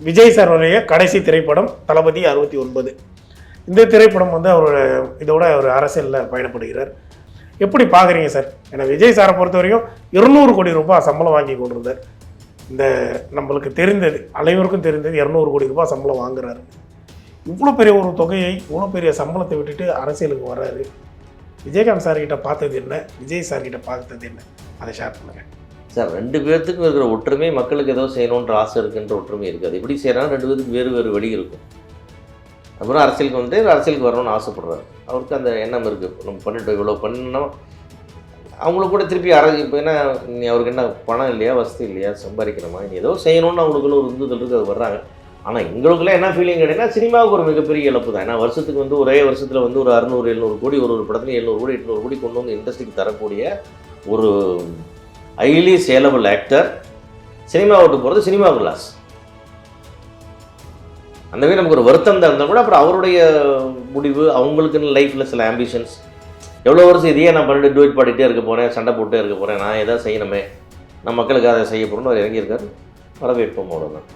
விஜய் சாருடைய கடைசி திரைப்படம் தளபதி 69. இந்த திரைப்படம் வந்து அவர் இதோட ஒரு அரசியலில் பயணப்படுகிறார். எப்படி பார்க்குறீங்க சார்? ஏன்னா விஜய் சாரை பொறுத்த வரைக்கும் 200 கோடி ரூபாய் சம்பளம் வாங்கி கொண்டிருந்தார். இந்த நம்மளுக்கு தெரிந்தது, அனைவருக்கும் தெரிந்தது 200 கோடி ரூபாய் சம்பளம் வாங்குறாரு. இவ்வளோ பெரிய ஒரு தொகையை, இவ்வளோ பெரிய சம்பளத்தை விட்டுட்டு அரசியலுக்கு வர்றாரு. விஜயகாந்த் சார்கிட்ட பார்த்தது என்ன, விஜய் சார்கிட்ட பார்த்தது என்ன, அதை ஷேர் பண்ணுங்கள் சார். ரெண்டு பேர்த்துக்கும் இருக்கிற ஒற்றுமை, மக்களுக்கு ஏதோ செய்யணுன்ற ஆசை இருக்குன்ற ஒற்றுமை இருக்குது. எப்படி செய்யறாங்க, ரெண்டு பேருக்கு வேறு வேறு வழி இருக்கும். அப்புறம் அரசியலுக்கு வந்து அரசியலுக்கு வரணும்னு ஆசைப்படுறாரு. அவருக்கு அந்த எண்ணம் இருக்குது. நம்ம பண்ணிட்டு இவ்வளோ பண்ணோம், அவங்களுக்கு கூட திருப்பி இப்போ என்ன, அவருக்கு என்ன பணம் இல்லையா, வசதி இல்லையா, சம்பாதிக்கணுமா, ஏதோ செய்யணும்னு அவங்களுக்குள்ள ஒரு உந்துதல் இருக்குது, அது வர்றாங்க. ஆனால் எங்களுக்குள்ள என்ன ஃபீலிங் கிடையாது, சினிமாவுக்கு ஒரு மிகப்பெரிய இழப்பு தான். ஏன்னா வருஷத்துக்கு வந்து ஒரே வருஷத்தில் வந்து ஒரு 600-700 கோடி, ஒரு படத்துல 700 கோடி 800 கோடி கொண்டு வந்து இண்டஸ்ட்ரிக்கு தரக்கூடிய ஒரு ஹைலி சேலபிள் ஆக்டர் சினிமா விட்டு போகிறது சினிமாவுக்கு லாஸ். அந்த மாதிரி நமக்கு ஒரு வருத்தம் தான் இருந்தால் கூட அப்புறம் அவருடைய முடிவு, அவங்களுக்குன்னு லைஃப்பில் சில ஆம்பிஷன்ஸ். எவ்வளோ வருஷம் இதையே நான் பண்ணிட்டு டூட் பாடிட்டே இருக்க போகிறேன், சண்டை போட்டே இருக்க போகிறேன், நான் எதாவது செய்யணுமே, நான் மக்களுக்கு அதை செய்ய போகிறோன்னு அவர் இறங்கியிருக்காரு. வரவேற்போம் அவ்வளோதான்.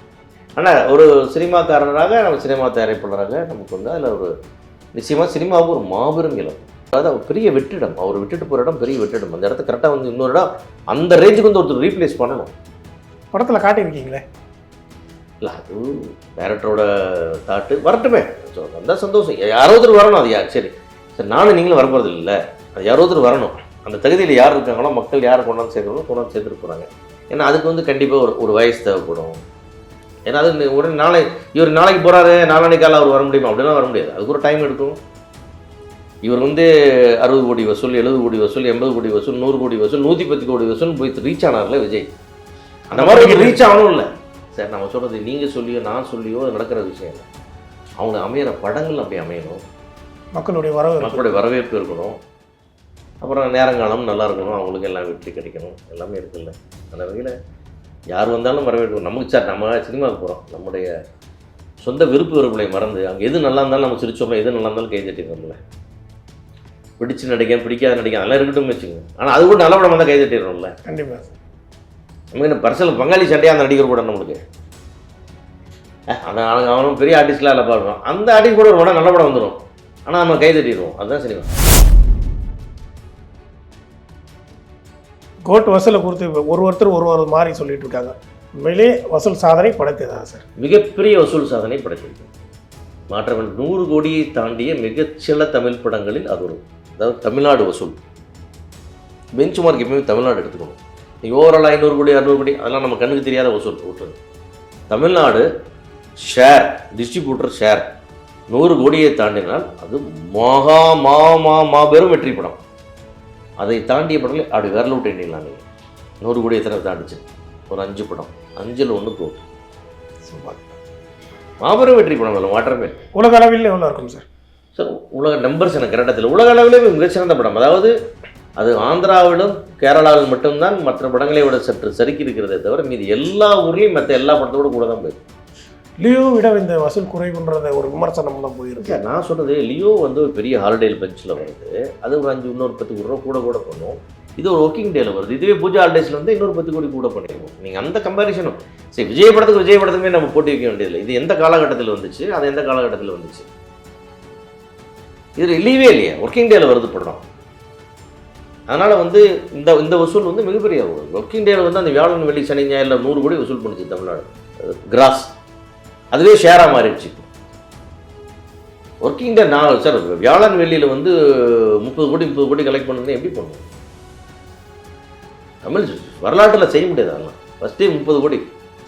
ஆனால் ஒரு சினிமாக்காரராக, நம்ம சினிமா தயாரிப்பாளராக நமக்கு வந்து அதில் ஒரு நிச்சயமாக சினிமாவுக்கு ஒரு மாபெரும் இழப்பு. அதாவது அவர் பெரிய வெற்றிடம், அவர் விட்டுட்டு போகிற இடம் பெரிய வெற்றிடம். அந்த இடத்த கரெக்டாக வந்து இன்னொரு இடம் அந்த ரேஞ்சுக்கு வந்து ஒருத்தர் ரீப்ளேஸ் பண்ணணும். படத்தில் காட்டியிருக்கீங்களே, இல்லை அது டேரக்டரோட தாட்டு வரட்டுமே, அந்த சந்தோஷம். யாரோ ஒருத்தர் வரணும். அது யார், சரி சரி நானும் நீங்களும் வரப்போகிறது இல்லை, அது யாரோ ஒருத்தர் வரணும். அந்த தகுதியில் யார் இருக்காங்களோ, மக்கள் யார் கொண்டாந்து சேர்க்கணும், கொண்டாந்து சேர்த்துட்டு போகிறாங்க. ஏன்னா அதுக்கு வந்து கண்டிப்பாக ஒரு வயசு தேவைப்படும். ஏன்னா அது உடனே இவர் நாளைக்கு போகிறாரு, நாளானைக்கு காலம் அவர் வர முடியுமா, அப்படிலாம் வர முடியாது. அதுக்கு ஒரு டைம் எடுக்கும். இவர் வந்து 60 கோடி வசூல், 70 கோடி வசூல், 80 கோடி வசூல், 100 கோடி வசூல், 110 கோடி வசூல் போய் ரீச் ஆனார்ல விஜய். அந்த மாதிரி ரீச் ஆகணும் இல்லை சார். நம்ம சொல்கிறது நீங்கள் சொல்லியோ நான் சொல்லியோ நடக்கிற விஷயம் இல்லை. அவங்க அமையிற படங்கள் அப்படி அமையணும், மக்களுடைய வரவேற்பு இருக்கணும், அப்புறம் நேரங்காலம் நல்லா இருக்கணும், அவங்களுக்கு எல்லாம் வெற்றி கிடைக்கணும், எல்லாமே இருக்குல்ல. அந்த வகையில் யார் வந்தாலும் வரவேற்கணும். நமக்கு சார், நம்ம சினிமாவுக்கு போகிறோம், நம்முடைய சொந்த விருப்பு வெறுப்புகளை மறந்து அங்கே எது நல்லா இருந்தாலும் நம்ம சிரிச்சோம்ல, எது நல்லா இருந்தாலும் கை தட்டிடுறோம்ல. பிடிச்சி நடிக்கேன், பிடிக்காத நடிக்கேன், அதெல்லாம் இருக்கட்டும் வச்சுக்கோங்க. ஆனால் அது கூட நல்ல படம் வந்தால் கை தட்டிடுறோம்ல. கண்டிப்பாக நம்ம என்ன பர்சனல் பங்காளி சண்டையாக அந்த நடிகர் கூட நம்மளுக்கு அவனும் பெரிய ஆர்டிஸ்ட்லாம் இல்லை பார்க்குறோம், அந்த ஆர்டிஸ்ட் கூட ஒரு படம் நல்ல படம் வந்துடும், ஆனால் நம்ம கை தட்டிடுவோம். அதுதான் சினிமா. கோட் வசூலை குறித்து ஒருத்தர் ஒரு மாதிரி சொல்லிட்டு இருக்காங்க. உண்மையிலே வசூல் சாதனை படைத்ததா சார்? மிகப்பெரிய வசூல் சாதனை படைத்திருக்கு. மாற்றங்கள் 100 கோடியை தாண்டிய மிகச்சில தமிழ் படங்களில் அது ஒரு, அதாவது தமிழ்நாடு வசூல் பெஞ்ச் மார்க் எப்பவுமே தமிழ்நாடு எடுத்துக்கணும். நீங்கள் ஓவரால் 500 கோடி 600 கோடி அதெல்லாம் நம்ம கண்ணுக்கு தெரியாத வசூல் விட்டுருது. தமிழ்நாடு ஷேர், டிஸ்ட்ரிபியூட்டர் ஷேர் 100 கோடியை தாண்டினால் அது மாபெரும் வெற்றி படம். அதை தாண்டிய படங்கள் அப்படி விரல் விட்டு எண்ணிடலாம். நீங்கள் 100 கோடி எத்தனை தாண்டிச்சு? ஒரு 5 படம், 5ல் 1 கோடி. மாபெரும் வெற்றி படம் இல்லை, மாற்றமே. உலக அளவில் எவ்வளோ இருக்கும் சார்? சார் உலக நம்பர்ஸ் எனக்கு கரெக்டாக உலக அளவிலே மிகச்சிறந்த படம். அதாவது அது ஆந்திராவிலும் கேரளாவில் மட்டும்தான் மற்ற படங்களை விட சற்று சறுக்கி இருக்கிறதே தவிர மீது எல்லா ஊர்லேயும் மற்ற எல்லா படத்தோடு கூட தான் போயிருக்கு. லியோ விட இந்த வசூல் குறைவுன்றத ஒரு விமர்சனம் தான் போயிருக்கு. நான் சொல்கிறது, லியோ வந்து ஒரு பெரிய ஹாலிடே பெஞ்சில் வருது, அது ஒரு 5 இன்னொரு 10 கோடி ரூபா கூட பண்ணும். இது ஒரு ஒர்க்கிங் டேல வருது. இதுவே பூஜா ஹாலிடேஸில் வந்து இன்னொரு 10 கோடி கூட பண்ணிடுவோம். நீங்கள் அந்த கம்பேரிசனும் சரி, விஜய் படத்துக்குமே நம்ம போட்டி வைக்க வேண்டியதில்லை. இது எந்த காலகட்டத்தில் வந்துச்சு, அது எந்த காலகட்டத்தில் வந்துச்சு, இது இல்லவே இல்லையா, ஒர்க்கிங் டேல வருது படம். அதனால் வந்து இந்த வசூல் வந்து மிகப்பெரிய ஒர்க்கிங் டேல வந்து அந்த வியாழன் வெள்ளி சனி ஞாயிறில் 100 கோடி வசூல் பண்ணிச்சு தமிழ்நாடு கிராஸ். அதுவே ஷேராக மாறிடுச்சு. ஒர்க்கிங் டே நான் சார் வியாழன் வெள்ளியில் வந்து 30 கோடி கலெக்ட் பண்ணுறது எப்படி பண்ணுவோம்? தமிழ் வரலாற்றில் செய்ய முடியாது. அதெல்லாம் ஃபஸ்ட் டே 30 கோடி,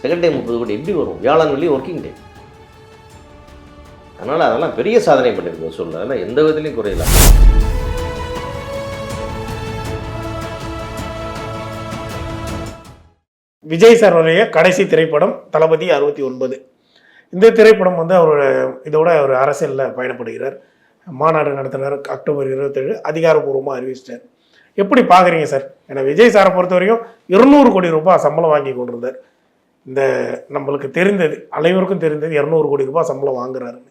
செகண்ட் டே 30 கோடி எப்படி வரும்? வியாழன் வெள்ளி ஒர்க்கிங் டே. அதனால் அதெல்லாம் பெரிய சாதனை பண்ணியிருக்கோம் சொல்ல, அதெல்லாம் எந்த விதத்துலையும் குறையல. விஜய் சாருடைய கடைசி திரைப்படம் தளபதி 69. இந்த திரைப்படம் வந்து இதோட அவர் அரசியலில் பயணப்படுகிறார். மாநாடு நடத்தினார். அக்டோபர் 27 அதிகாரப்பூர்வமாக அறிவிச்சிட்டார். எப்படி பார்க்குறீங்க சார்? ஏன்னா விஜய் சாரை பொறுத்த வரைக்கும் 200 கோடி ரூபாய் சம்பளம் வாங்கி கொண்டிருந்தார். இந்த நம்மளுக்கு தெரிந்தது, அனைவருக்கும் தெரிந்தது 200 கோடி ரூபாய் சம்பளம் வாங்குறாருன்னு.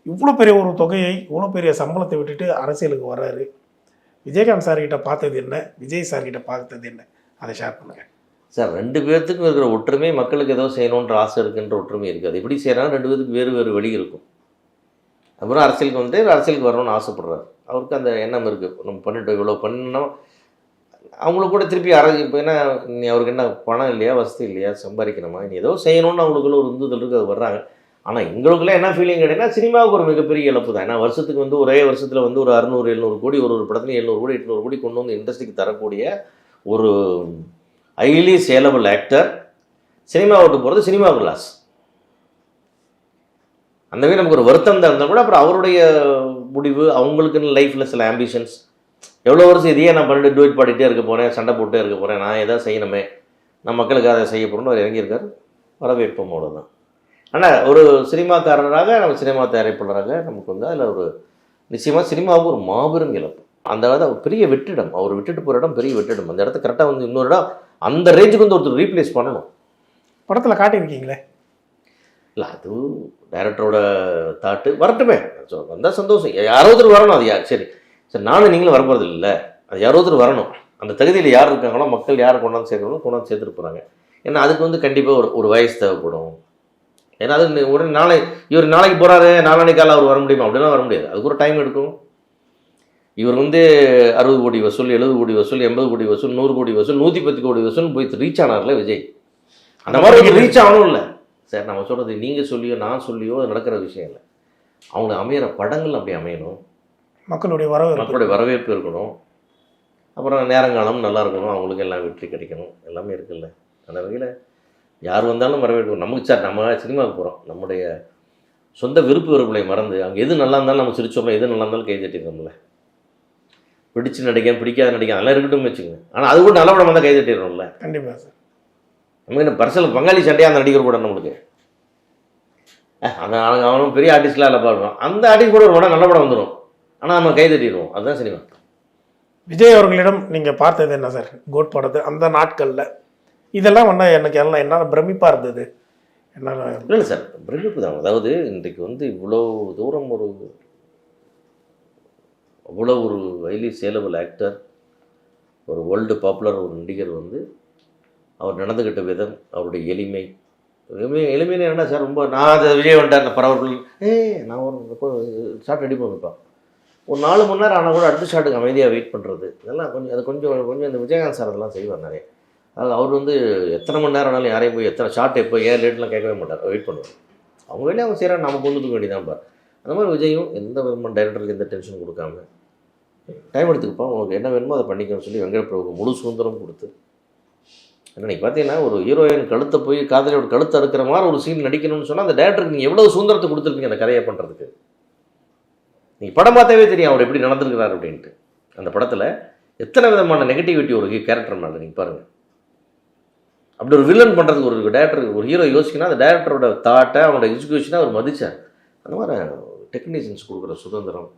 இவ்வளோ பெரிய ஒரு தொகையை, இவ்வளோ பெரிய சம்பளத்தை விட்டுட்டு அரசியலுக்கு வர்றாரு. விஜயகாந்த் சார்கிட்ட பார்த்தது என்ன, விஜய் சார்கிட்ட பார்த்தது என்ன, அதை ஷேர் பண்ணுங்கள் சார் 2 பேர்த்துக்கும் இருக்கிற ஒற்றுமை, மக்களுக்கு ஏதோ செய்யணுன்ற ஆசை இருக்குன்ற ஒற்றுமை இருக்காது. எப்படி செய்யறாங்க 2 பேருக்கு வேறு வேறு வழி இருக்கும். அப்புறம் அரசியலுக்கு வந்து அரசியலுக்கு வரணும்னு ஆசைப்படுறாரு. அவருக்கு அந்த எண்ணம் இருக்குது. நம்ம பண்ணிட்டோம், இவ்வளோ பண்ணோம். அவங்களுக்கு கூட திருப்பி இப்போ என்ன, நீ அவருக்கு என்ன பணம் இல்லையா, வசதி இல்லையா, சம்பாதிக்கணுமா, நீ ஏதோ செய்யணும்னு அவங்களுக்குள்ள ஒரு உந்துதல் இருக்குது, அது வர்றாங்க. ஆனால் எங்களுக்குள்ள என்ன ஃபீலிங் கிடையாதுன்னா, சினிமாவுக்கு ஒரு மிகப்பெரிய இழப்பு தான். ஏன்னா வருஷத்துக்கு வந்து ஒரே வருஷத்தில் வந்து ஒரு 600-700 கோடி, ஒரு படத்துலையும் 700 கோடி 800 கோடி கொண்டு வந்து இண்டஸ்ட்ரிக்கு தரக்கூடிய ஒரு ஹைலி சேலபிள் ஆக்டர் சினிமா விட்டு போகிறது சினிமாவுக்கு லாஸ். அந்த மாதிரி நமக்கு ஒரு வருத்தம் தான் இருந்தால் கூட அப்புறம் அவருடைய முடிவு, அவங்களுக்குன்னு லைஃப்பில் சில ஆம்பிஷன்ஸ், எவ்வளோ வருஷம் இதையே நான் பண்ணிட்டு டூட் பாடிட்டே இருக்க போகிறேன், சண்டை போட்டே இருக்க போகிறேன், நான் எதாவது செய்யணுமே, நான் மக்களுக்கு அதை செய்ய போகிறோன்னு அவர் இறங்கியிருக்கார். வரவேற்போமோடு தான். ஆனால் ஒரு சினிமாக்காரராக, நம்ம சினிமா தயாரிப்பாளராக நமக்கு வந்து அதில் ஒரு நிச்சயமாக சினிமாவுக்கு ஒரு மாபெரும் இழப்பு. அந்த அவர் பெரிய வெற்றிடம், அவர் விட்டுட்டு போகிற இடம் பெரிய வெற்றிடம். அந்த இடத்த கரெக்டாக வந்து இன்னொரு இடம் அந்த ரேஞ்சுக்கு வந்து ஒருத்தர் ரீப்ளேஸ் பண்ணணும். படத்தில் காட்டியிருக்கீங்களே. இல்லை, அது டைரக்டரோட தாட்டு வரட்டுமே. ஸோ வந்தால் சந்தோஷம். யாரோ ஒருத்தர் வரணும். அது யார் சரி சரி நானும் நீங்களும் வரப்போகிறது இல்லை, அது யாரோ ஒருத்தர் வரணும். அந்த தகுதியில் யார் இருக்காங்களோ, மக்கள் யார் கொண்டாந்து சேர்க்கணும், கொண்டாந்து சேர்த்துட்டு போகிறாங்க. ஏன்னா அதுக்கு வந்து கண்டிப்பாக ஒரு வயசு தேவைப்படும். ஏன்னா அது உடனே இவர் நாளைக்கு போகிறாரு, நாளானைக்கு காலம் அவர் வர முடியுமா, அப்படிலாம் வர முடியாது. அதுக்கு ஒரு டைம் எடுக்கும். இவர் வந்து 60 கோடி வசூல், 70 கோடி வசூல், 80 கோடி வசூல், 100 கோடி வசூல், 110 கோடி வசூல் போய் ரீச் ஆனார்ல விஜய். அந்த மாதிரி ரீச் ஆகணும் இல்லை சார். நம்ம சொல்கிறது நீங்கள் சொல்லியோ நான் சொல்லியோ நடக்கிற விஷயம் இல்லை. அவங்க அமையிற படங்கள் அப்படி அமையணும். மக்களுடைய வரவேற்பு இருக்கணும். அப்புறம் நேரங்காலம் நல்லா இருக்கணும். அவங்களுக்கு எல்லாம் வெற்றி கிடைக்கணும். எல்லாமே இருக்குல்ல. அந்த வகையில் யார் வந்தாலும் வரவேற்கணும். நமக்கு சார் நம்ம சினிமாவுக்கு போகிறோம், நம்முடைய சொந்த விருப்பு வெறுப்புகளை மறந்து அங்கே எது நல்லா இருந்தாலும் நம்ம சிரிச்சோம்ல, எது நல்லா இருந்தாலும் கை தட்டிடுறோம்ல. பிடிச்சு நடிக்க பிடிக்காத நடிக்க அதெல்லாம் இருக்கட்டும் வச்சுங்க. ஆனால் அது கூட நல்ல படம் வந்தால் கை தட்டிடுறோம்ல. கண்டிப்பாக சார். நம்ம என்ன பர்சனல் பங்காளி சண்டையாக அந்த நடிகர் கூட நம்மளுக்கு அந்த அவனும் பெரிய ஆர்டிஸ்ட்லாம் இல்லை பார்க்குறோம். அந்த ஆர்டிஸ்ட் கூட ஒரு படம் நல்ல படம் வந்துடும், ஆனால் நம்ம கை தட்டிடுவோம். அதுதான் சினிமா. விஜய் அவர்களிடம் நீங்கள் பார்த்தது என்ன சார் கோட் படத்தை அந்த நாட்களில்? இதெல்லாம் வந்து எனக்கு எல்லாம் என்னால் பிரமிப்பாக இருந்தது. என்னால் இல்லை சார், பிரமிப்பு தான். அதாவது இன்றைக்கு வந்து இவ்வளோ தூரம் அவ்வளோ ஒரு ஹைலி சேலபிள் ஆக்டர், ஒரு வேர்ல்டு பாப்புலர் ஒரு நடிகர் வந்து அவர் நடந்துக்கிட்ட விதம், அவருடைய எளிமைன்னு என்ன சார், ரொம்ப நான் அதை விஜய் வந்துட்டார் பரவர்கள் நான் ஒரு ஷார்ட் ரெடி பண்ணிப்பேன். ஒரு 4 மணி நேரம் ஆனால் கூட அடுத்த ஷாட்டுக்கு அமைதியாக வெயிட் பண்ணுறது, இதெல்லாம் கொஞ்சம் இந்த விஜயகாந்த் சார் அதெல்லாம் செய்வார் நிறைய. அது அவர் வந்து எத்தனை மணி நேரம் ஆனாலும் யாரையும் போய் எத்தனை ஷார்ட் எப்போ ஏன் லேட்லாம் கேட்கவே மாட்டார், வெயிட் பண்ணுவார். அவங்க வேலையை அவங்க செய்கிறாங்க, நம்ம கொண்டுக்க வேண்டியதான் பார். அந்த மாதிரி விஜயும் எந்த விதமான டைரக்டருக்கு எந்த டென்ஷன் கொடுக்காம டைம் எடுத்துக்கப்பா, உங்களுக்கு என்ன வேணுமோ அதை பண்ணிக்கணும்னு சொல்லி வெங்கட் பிரபுக்கு முழு சுதந்திரம் கொடுத்து. ஏன்னா நீங்கள் பார்த்தீங்கன்னா ஒரு ஹீரோயின் கழுத்தை போய் காதலியோட கழுத்தை அறுக்கிற மாதிரி ஒரு சீன் நடிக்கணும்னு சொன்னால் அந்த டேரக்டருக்கு நீங்கள் எவ்வளோ சுதந்திரத்தை கொடுத்துருக்கீங்க அந்த கதையை பண்ணுறதுக்கு. நீங்கள் படம் பார்த்தாவே தெரியும் அவர் எப்படி நடந்துருக்கிறார் அப்படின்ட்டு. அந்த படத்தில் எத்தனை விதமான நெகட்டிவிட்டி ஒரு கேரக்டர் மேலே நீங்கள் பாருங்கள். அப்படி ஒரு வில்லன் பண்ணுறதுக்கு ஒரு டேரக்டர் ஒரு ஹீரோ யோசிக்கணும், அந்த டேரக்டரோட தாட்டை அவனோட எக்ஸிக்யூஷனை அவர் மதித்தார். அந்த மாதிரி டெக்னீஷியன்ஸ் கொடுக்குற சுதந்திரம்,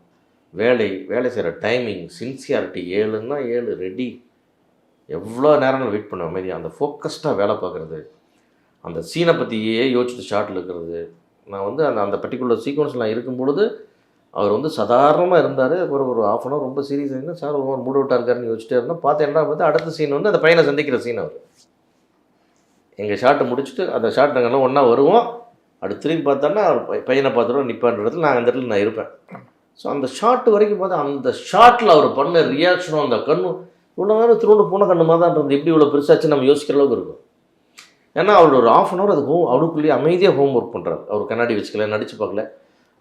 வேலை செய்கிற டைமிங், சின்சியாரிட்டி, 7ன்னா 7 ரெடி, எவ்வளோ நேரம் வெயிட் பண்ண அமைதியாக அந்த ஃபோக்கஸ்டாக வேலை பார்க்குறது, அந்த சீனை பற்றியே யோசிச்சுட்டு ஷார்ட்டில் இருக்கிறது. நான் வந்து அந்த பர்டிகுலர் சீக்வன்ஸில் நான் இருக்கும்பொழுது அவர் வந்து சாதாரணமாக இருந்தார். அப்புறம் ஒரு 1/2 hour ரொம்ப சீரியஸ் இருந்தால் சார் ஒரு மூட் அவுட்டாக இருக்காருன்னு யோசிச்சிட்டே இருந்தோம். பார்த்தேன்னா பார்த்து அடுத்த சீன் வந்து அந்த பையனை சந்திக்கிற சீன். அவர் எங்கள் ஷார்ட்டை முடிச்சுட்டு அந்த ஷார்ட் நாங்கள்லாம் ஒன்றா வருவோம். அடுத்து திரும்பி பார்த்தோன்னா அவர் பையனை பார்த்துட்டு நிற்பான்ற இடத்துல நான் அந்த இடத்துல நான் இருப்பேன். ஸோ அந்த ஷார்ட் வரைக்கும் பார்த்தா அந்த ஷார்ட்டில் அவர் பண்ண ரியாக்ஷனும் அந்த கண்ணும் இவ்வளோ நேரம் திரும்ப பூனை கண்ணு மாதிரி தான் இருந்தது. எப்படி இவ்வளோ பெருசாச்சு நம்ம யோசிக்கிற அளவுக்கு இருக்கும். ஏன்னா அவர் ஒரு 1/2 hour அது அவருக்குள்ளேயே அமைதியாக ஹோம் ஒர்க் பண்ணுறாரு. அவர் கண்ணாடி வச்சுக்கல, நடிச்சு பார்க்கல,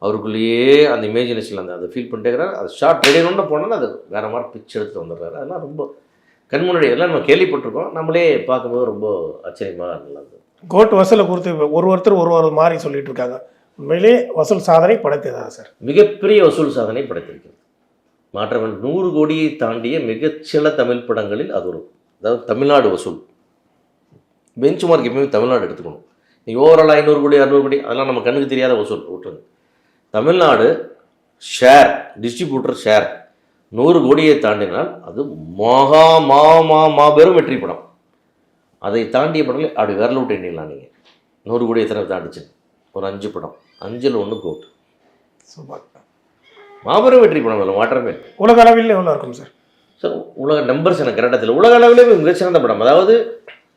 அவருக்குள்ளேயே அந்த இமேஜினேஷனில் அதை ஃபீல் பண்ணிட்டேங்கிறார். அது ஷார்ட் ரெடினோட போனால் அது வேறு மாதிரி பிக்சர் எடுத்து வந்துடுறாரு. அதெல்லாம் ரொம்ப கண்முன்னாடி எல்லாம் நம்ம கேள்விப்பட்டிருக்கோம், நம்மளே பார்க்கும்போது ரொம்ப ஆச்சரியமாக நல்லா இருந்தது. கோட் வசூலை குறித்து ஒருத்தர் ஒரு மாதிரி சொல்லிட்டு இருக்காங்க. உண்மையிலே வசூல் சாதனை படைத்ததா சார்? மிகப்பெரிய வசூல் சாதனை படைத்திருக்கிறது. மாற்றவன் 100 கோடியை தாண்டிய மிகச்சில தமிழ் படங்களில் அது ஒரு, அதாவது தமிழ்நாடு வசூல் பெஞ்ச் மார்க் எப்பவுமே தமிழ்நாடு எடுத்துக்கணும். நீங்கள் ஓவரால் 500 கோடி 600 கோடி அதெல்லாம் நம்ம கண்ணுக்கு தெரியாத வசூல் விட்டுருங்க. தமிழ்நாடு ஷேர், டிஸ்ட்ரிபியூட்டர் ஷேர் 100 கோடியை தாண்டினால் அது மாபெரும் வெற்றி படம். அதை தாண்டிய படங்கள் அப்படி விரல விட்டு எண்ணிடலாம். நீங்கள் 100 கோடி எத்தனை தாண்டிச்சு? ஒரு 5 படம், 5ல் 1 கோட். சூப்பர், மாபெரும் வெற்றி படம். அதில் மாற்றமே. உலக அளவில் எவ்வளோ இருக்கும் சார்? சார் உலக நம்பர்ஸ் எனக்கு கரெக்டாக தெரியல. உலக அளவிலே மிகச்சிறந்த படம். அதாவது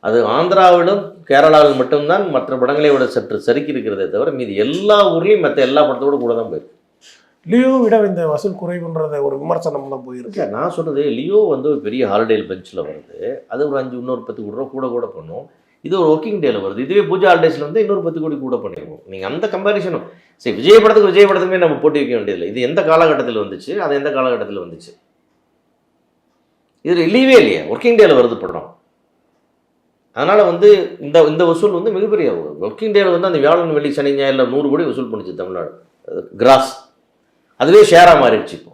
அது ஆந்திராவிலும் கேரளாவில் மட்டும்தான் மற்ற படங்களை விட சற்று சறுக்கி இருக்கிறதே தவிர மீதி எல்லா ஊர்லேயும் மற்ற எல்லா படத்தோட கூட தான் போயிருக்கு. லியோ விட இந்த வசூல் குறைவுன்றத ஒரு விமர்சனம் தான் போயிருக்கு. நான் சொல்கிறது லியோ வந்து ஒரு பெரிய ஹாலிடே பெஞ்சில் வருது, அது ஒரு 5 இன்னொரு 10 கோடி ரூபா கூட பண்ணும். இது ஒரு ஒர்க்கிங் டேல வருது. இதுவே பூஜா ஹாலிடேஸில் வந்து இன்னொரு 10 கோடி கூட பண்ணிடுவோம். நீங்கள் அந்த கம்பேரிசனும் சரி, விஜய் படத்துக்குமே நம்ம போட்டி வைக்க வேண்டியதில்லை. இது எந்த காலகட்டத்தில் வந்துச்சு, அது எந்த காலகட்டத்தில் வந்துச்சு, இது இல்லையே இல்லையா, ஒர்க்கிங் டேல வருது படம். அதனால் வந்து இந்த வசூல் வந்து மிகப்பெரிய ஒர்க்கிங் டேல வந்து அந்த வியாழன் வெள்ளி சனி ஞாயிறில் 100 கோடி வசூல் பண்ணிச்சு தமிழ்நாடு கிராஸ். அதுவே ஷேராக மாறிடுச்சு. இப்போ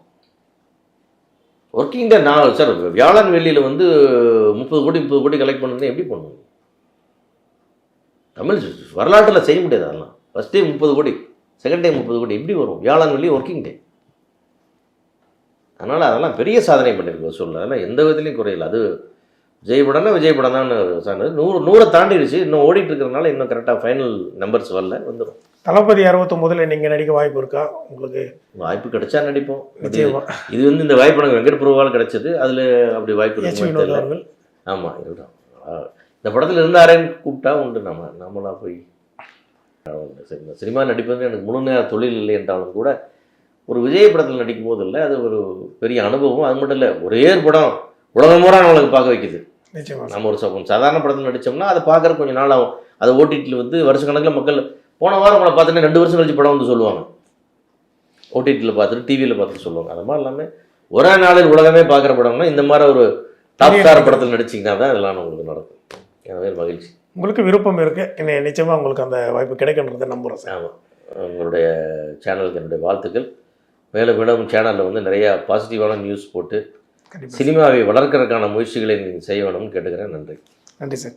ஒர்க்கிங் டே நான் சார் வியாழன் வெள்ளியில் வந்து 30 கோடி கலெக்ட் பண்ணுறது எப்படி பண்ணுவோம்? தமிழ் வரலாற்றில் செய்ய முடியாது. அதெல்லாம் ஃபஸ்ட் டே 30 கோடி, செகண்ட் டே 30 கோடி எப்படி வரும்? வியாழன் வெள்ளி ஒர்க்கிங் டே. அதனால் அதெல்லாம் பெரிய சாதனை பண்ணியிருக்கு வசூலில். அதெல்லாம் எந்த விதத்துலையும் குறையில. அது விஜய் படம் தான் சார் 100 தாண்டிடுச்சு. இன்னும் ஓடிட்டு இருக்கிறதுனால இன்னும் கரெக்டாக ஃபைனல் நம்பர்ஸ் வந்துடும். தளபதி 69 நீங்கள் நடிக்க வாய்ப்பு இருக்கா? உங்களுக்கு வாய்ப்பு கிடைச்சா நடிப்போம். நிச்சயமா. இது வந்து இந்த வாய்ப்பு எனக்கு வெங்கட் பிரபுவால் கிடைச்சது. அதில் அப்படி வாய்ப்பு இருக்கு. ஆமாம், இதுதான் இந்த படத்தில் இருந்தாரேன்னு கூப்பிட்டா உண்டு. நம்மளா போய் சினிமா நடிப்பது எனக்கு முழு நேர தொழில் இல்லை என்றாலும் கூட ஒரு விஜய் படத்தில் நடிக்கும் போது இல்லை, அது ஒரு பெரிய அனுபவம். அது மட்டும் இல்லை, ஒரே ஒரு படம் உலகமுறை நம்மளுக்கு பார்க்க வைக்குது. நம்ம ஒரு சாதாரண படத்தில் நடித்தோம்னா அதை பார்க்குற கொஞ்சம் நாள் ஆகும். அதை ஓடிடியில் வந்து வருஷக்கணக்கில் மக்கள் போன வாரம் படம் பார்த்துட்டு 2 வருஷம் கழிச்சு படம் வந்து சொல்லுவாங்க. ஓடிடியில் பார்த்துட்டு டிவியில் பார்த்துட்டு சொல்லுவாங்க. அது மாதிரி எல்லாமே ஒரே நாளில் உலகமே பார்க்குற படம்னா இந்த மாதிரி ஒரு டாப் ஸ்டார் படத்தில் நடிச்சிங்கன்னா தான் இதெல்லாம் உங்களுக்கு நடக்கும். எனவே மகிழ்ச்சி. உங்களுக்கு விருப்பம் இருக்குது, நிச்சயமாக உங்களுக்கு அந்த வாய்ப்பு கிடைக்கின்றதை நம்புகிறேன் சார். ஆமாம், உங்களுடைய சேனலுக்கு என்னுடைய வாழ்த்துக்கள். மேலும் மேலும் சேனலில் வந்து நிறையா பாசிட்டிவான நியூஸ் போட்டு சினிமாவை வளர்க்கறதுக்கான முயற்சிகளை நீங்கள் செய்ய வேணும்னு கேட்டுக்கிறேன். நன்றி. நன்றி சார்.